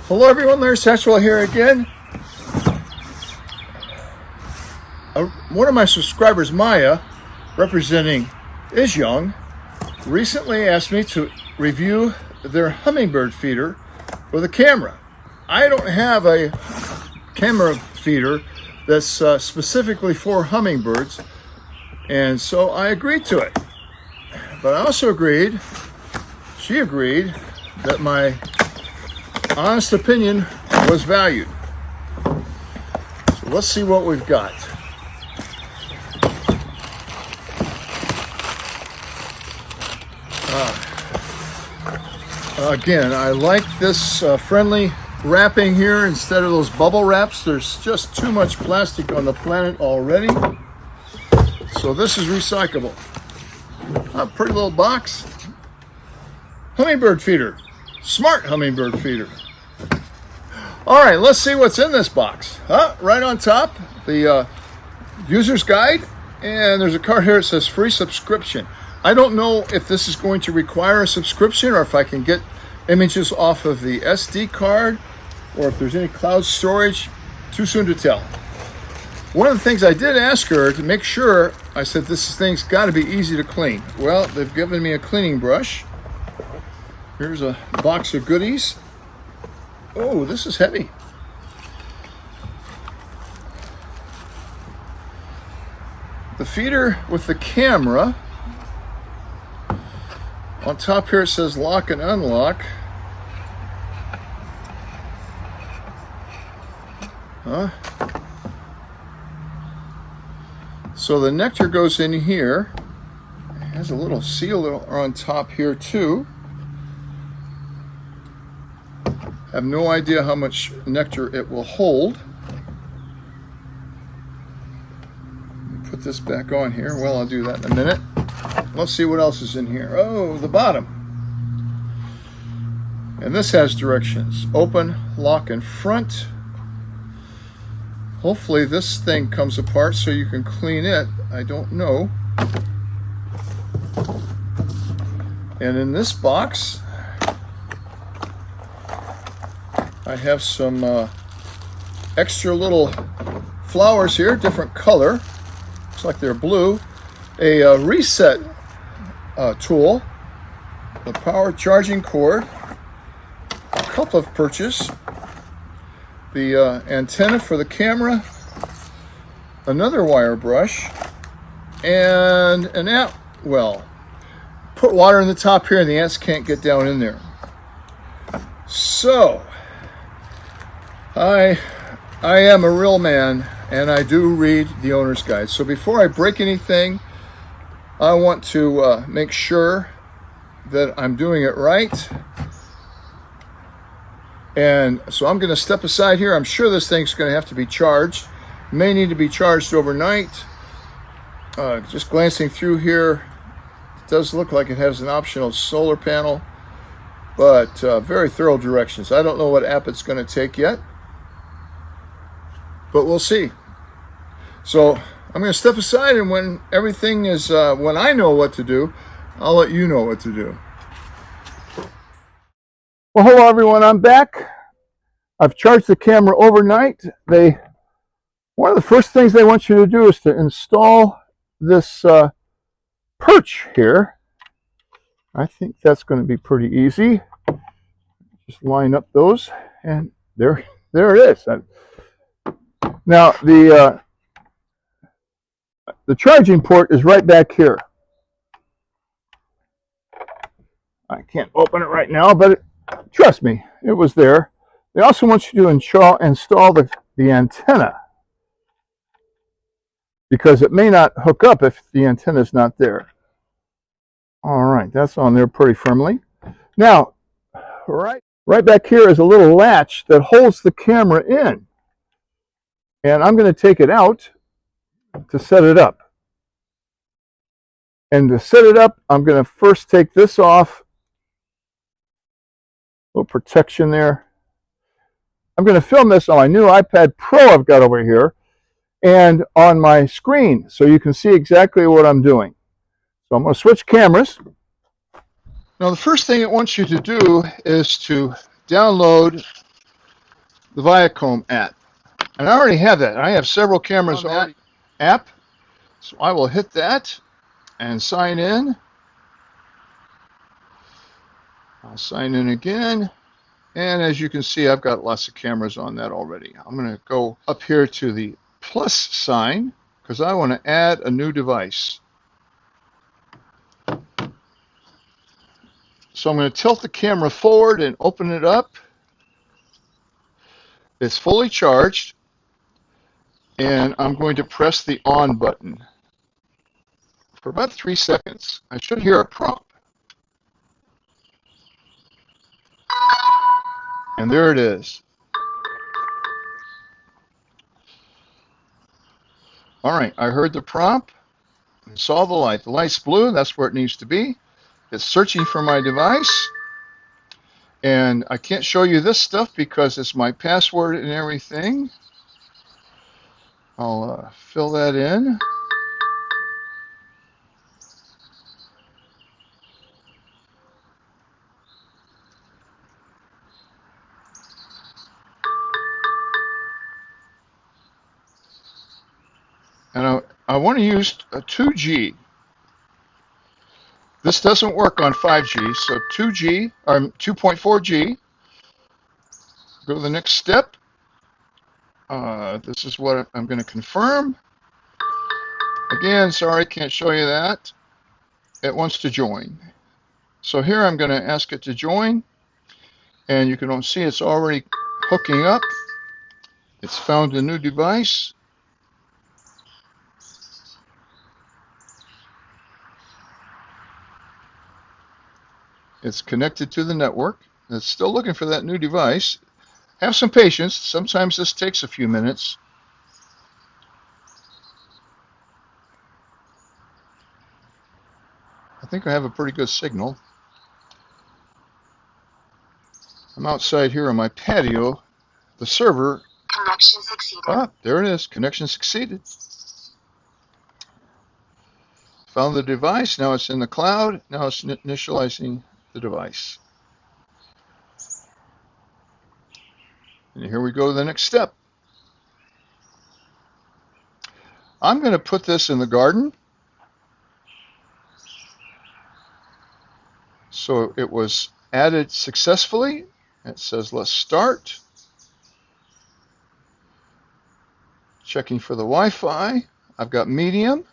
Hello everyone, Larry Satchwell here again. One of my subscribers, Maya, representing Is Young, recently asked me to review their Hummingbird feeder with a camera. I don't have a camera feeder that's specifically for hummingbirds, and so I agreed to it. But I also she agreed that my honest opinion was valued. So let's see what we've got. Again, I like this friendly wrapping here instead of those bubble wraps. There's just too much plastic on the planet already. So this is recyclable. A pretty little box. Hummingbird feeder. Smart hummingbird feeder. All right, let's see what's in this box. Right on top, the user's guide, and there's a card here that says free subscription. I don't know if this is going to require a subscription or if I can get images off of the SD card or if there's any cloud storage. Too soon to tell. One of the things I did ask her to make sure, I said this thing's got to be easy to clean. Well, they've given me a cleaning brush. Here's a box of goodies. Oh, this is heavy. The feeder with the camera. On top here it says lock and unlock. So the nectar goes in here. It has a little seal on top here too. Have no idea how much nectar it will hold. Put this back on here. Well, I'll do that in a minute. Let's see what else is in here. Oh, the bottom. And this has directions. Open, lock, and front. Hopefully this thing comes apart so you can clean it. I don't know. And in this box, I have some extra little flowers here, different color. Looks like they're blue. A reset tool, the power charging cord, a cup of purchase, the antenna for the camera, another wire brush, and an ant well. Put water in the top here and the ants can't get down in there. So, I am a real man and I do read the owner's guide. So before I break anything, I want to make sure that I'm doing it right. And so I'm going to step aside here. I'm sure this thing's going to have to be charged. May need to be charged overnight. Just glancing through here, it does look like it has an optional solar panel, but very thorough directions. I don't know what app it's going to take yet, but we'll see. So I'm going to step aside, and when everything is, when I know what to do, I'll let you know what to do. Well, hello everyone, I'm back. I've charged the camera overnight. One of the first things they want you to do is to install this perch here. I think that's going to be pretty easy. Just line up those, and there it is. Now the charging port is right back here. I can't open it right now, but trust me, it was there. They also want you to install the antenna, because it may not hook up if the antenna is not there. All right, that's on there pretty firmly. Now, right back here is a little latch that holds the camera in. And I'm going to take it out to set it up. And to set it up, I'm going to first take this off. A little protection there. I'm going to film this on my new iPad Pro I've got over here and on my screen so you can see exactly what I'm doing. So I'm going to switch cameras. Now the first thing it wants you to do is to download the Viacom app. And I already have that. I have several cameras on that app. So I will hit that and sign in. I'll sign in again. And as you can see, I've got lots of cameras on that already. I'm going to go up here to the plus sign because I want to add a new device. So I'm going to tilt the camera forward and open it up. It's fully charged. And I'm going to press the on button for about 3 seconds. I should hear a prompt. And there it is. All right, I heard the prompt and saw the light. The light's blue, that's where it needs to be. It's searching for my device. And I can't show you this stuff because it's my password and everything. I'll fill that in. And I want to use a 2G. This doesn't work on 5G, so 2G, or 2.4G. Go to the next step. This is what I'm going to confirm. Again, sorry, can't show you that. It wants to join. So here I'm going to ask it to join. And you can see it's already hooking up. It's found a new device. It's connected to the network. It's still looking for that new device. Have some patience. Sometimes this takes a few minutes. I think I have a pretty good signal. I'm outside here on my patio. The server. Connection succeeded. Ah, there it is. Connection succeeded. Found the device. Now it's in the cloud. Now it's initializing the device. And here we go to the next step. I'm going to put this in the garden. So it was added successfully. It says let's start. Checking for the Wi-Fi. I've got medium.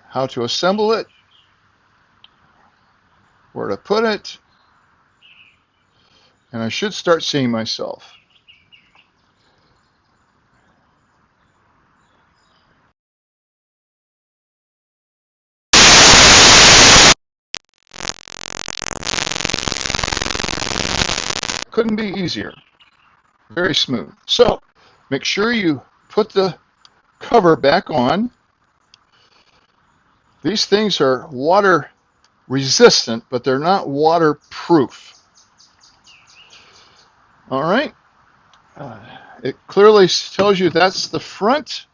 How to assemble it. Where to put it. And I should start seeing myself. Couldn't be easier. Very smooth. So make sure you put the cover back on. These things are water resistant, but they're not waterproof. All right. It clearly tells you that's the front.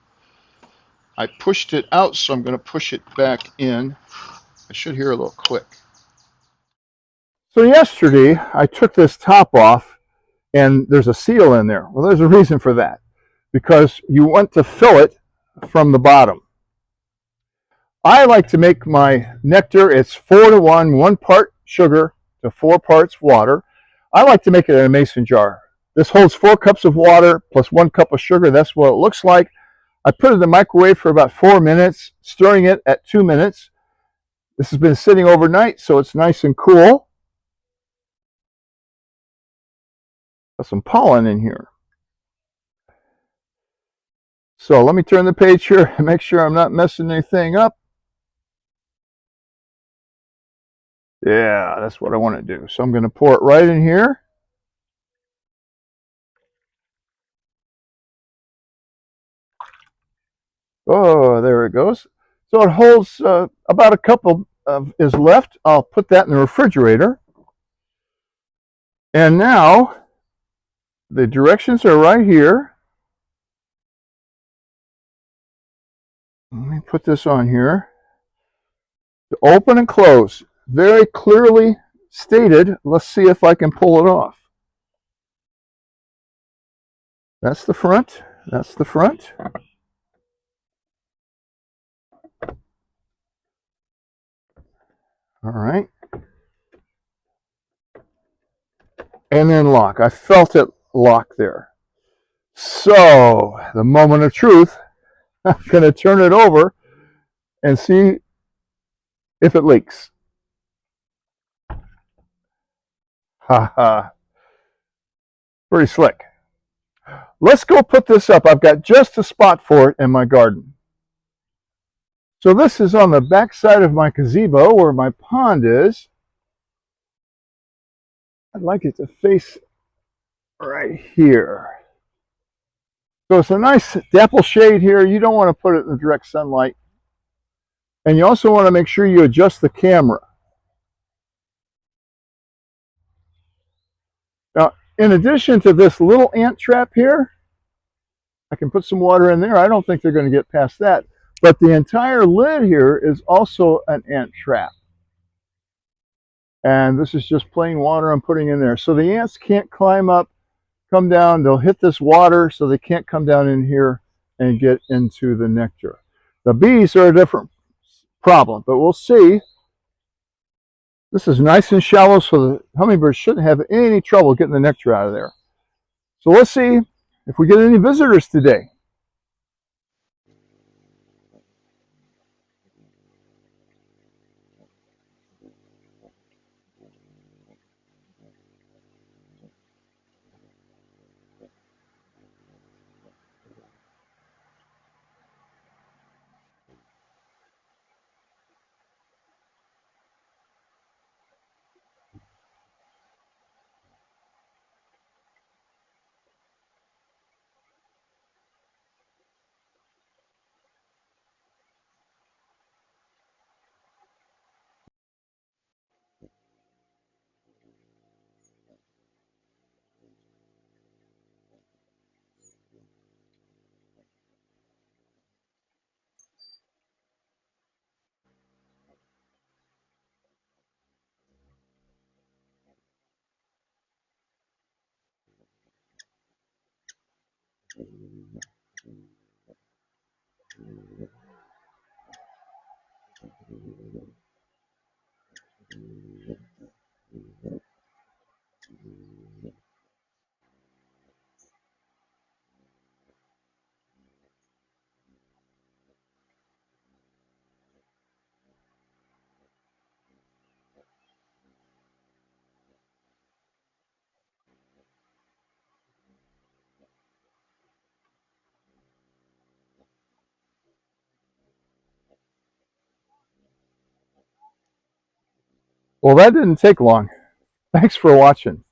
I pushed it out, so I'm going to push it back in. I should hear a little click. So yesterday, I took this top off, and there's a seal in there. Well, there's a reason for that, because you want to fill it from the bottom. I like to make my nectar, it's 4-to-1, 1 part sugar to 4 parts water. I like to make it in a mason jar. This holds 4 cups of water plus 1 cup of sugar. That's what it looks like. I put it in the microwave for about 4 minutes, stirring it at 2 minutes. This has been sitting overnight, so it's nice and cool. Got some pollen in here. So let me turn the page here and make sure I'm not messing anything up. Yeah, that's what I want to do. So I'm going to pour it right in here. Oh, there it goes. So it holds about a cup of is left. I'll put that in the refrigerator. And now the directions are right here. Let me put this on here. To open and close, very clearly stated. Let's see if I can pull it off. That's the front. That's the front. All right. And then lock. I felt it lock there. So, the moment of truth, I'm going to turn it over and see if it leaks. Ha ha. Pretty slick. Let's go put this up. I've got just a spot for it in my garden. So this is on the back side of my gazebo where my pond is. I'd like it to face right here. So it's a nice dapple shade here. You don't want to put it in the direct sunlight. And you also want to make sure you adjust the camera. Now, in addition to this little ant trap here, I can put some water in there. I don't think they're going to get past that. But the entire lid here is also an ant trap. And this is just plain water I'm putting in there. So the ants can't climb up, come down. They'll hit this water, so they can't come down in here and get into the nectar. The bees are a different problem, but we'll see. This is nice and shallow, so the hummingbirds shouldn't have any trouble getting the nectar out of there. So let's see if we get any visitors today. Well, that didn't take long. Thanks for watching.